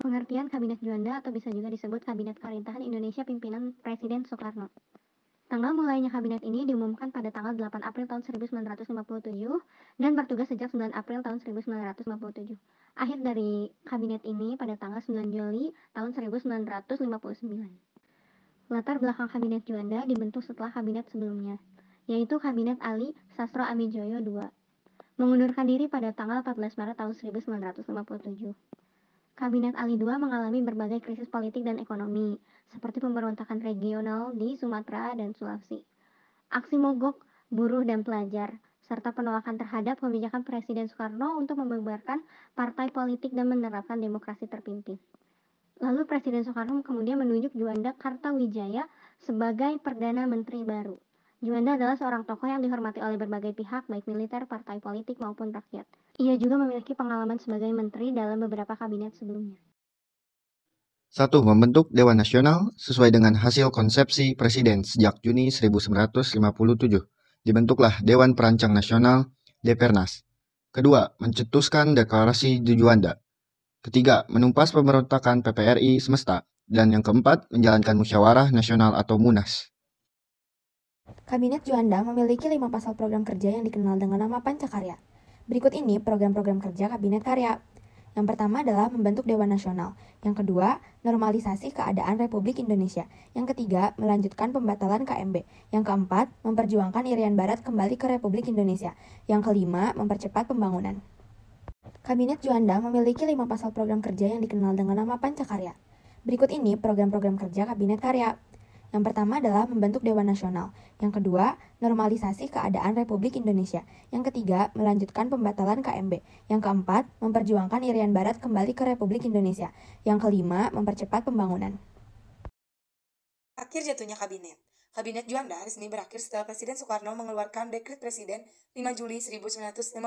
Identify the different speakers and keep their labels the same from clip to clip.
Speaker 1: Pengertian Kabinet Juanda atau bisa juga disebut Kabinet Pemerintahan Indonesia pimpinan Presiden Soekarno. Tanggal mulainya kabinet ini diumumkan pada tanggal 8 April tahun 1957 dan bertugas sejak 9 April tahun 1957. Akhir dari kabinet ini pada tanggal 9 Juli tahun 1959. Latar belakang Kabinet Juanda dibentuk setelah kabinet sebelumnya, yaitu Kabinet Ali Sastro Amijoyo II, mengundurkan diri pada tanggal 14 Maret tahun 1957. Kabinet Ali II mengalami berbagai krisis politik dan ekonomi, seperti pemberontakan regional di Sumatera dan Sulawesi, aksi mogok buruh dan pelajar, serta penolakan terhadap kebijakan Presiden Soekarno untuk membubarkan partai politik dan menerapkan demokrasi terpimpin. Lalu Presiden Soekarno kemudian menunjuk Juanda Kartawijaya sebagai Perdana Menteri baru. Juanda adalah seorang tokoh yang dihormati oleh berbagai pihak, baik militer, partai politik, maupun rakyat. Ia juga memiliki pengalaman sebagai menteri dalam beberapa kabinet sebelumnya.
Speaker 2: 1. Membentuk Dewan Nasional sesuai dengan hasil konsepsi Presiden sejak Juni 1957. Dibentuklah Dewan Perancang Nasional, Depernas. Kedua, mencetuskan Deklarasi Juanda. Ketiga, menumpas pemberontakan PPRI semesta. Dan yang keempat, menjalankan musyawarah nasional atau MUNAS.
Speaker 3: Kabinet Juanda memiliki 5 pasal program kerja yang dikenal dengan nama Pancakarya. Berikut ini program-program kerja Kabinet Karya. Yang pertama adalah membentuk Dewan Nasional. Yang kedua, normalisasi keadaan Republik Indonesia. Yang ketiga, melanjutkan pembatalan KMB. Yang keempat, memperjuangkan Irian Barat kembali ke Republik Indonesia. Yang kelima, mempercepat pembangunan. Kabinet Juanda memiliki 5 pasal program kerja yang dikenal dengan nama Pancakarya. Berikut ini program-program kerja Kabinet Karya. Yang pertama adalah membentuk Dewan Nasional. Yang kedua, normalisasi keadaan Republik Indonesia. Yang ketiga, melanjutkan pembatalan KMB. Yang keempat, memperjuangkan Irian Barat kembali ke Republik Indonesia. Yang kelima, mempercepat pembangunan.
Speaker 4: Akhir jatuhnya kabinet. Kabinet Juanda resmi berakhir setelah Presiden Soekarno mengeluarkan Dekret Presiden 5 Juli 1959.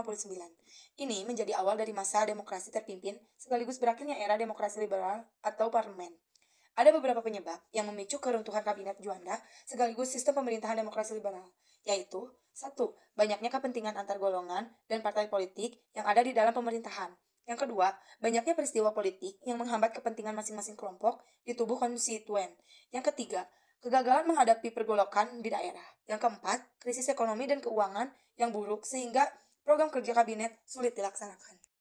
Speaker 4: Ini menjadi awal dari masa demokrasi terpimpin sekaligus berakhirnya era demokrasi liberal atau parlemen. Ada beberapa penyebab yang memicu keruntuhan Kabinet Juanda sekaligus sistem pemerintahan demokrasi liberal, yaitu 1. Banyaknya kepentingan antar golongan dan partai politik yang ada di dalam pemerintahan. Yang kedua, banyaknya peristiwa politik yang menghambat kepentingan masing-masing kelompok di tubuh konstituen. Yang ketiga, kegagalan menghadapi pergolakan di daerah. Yang keempat, krisis ekonomi dan keuangan yang buruk sehingga program kerja kabinet sulit dilaksanakan.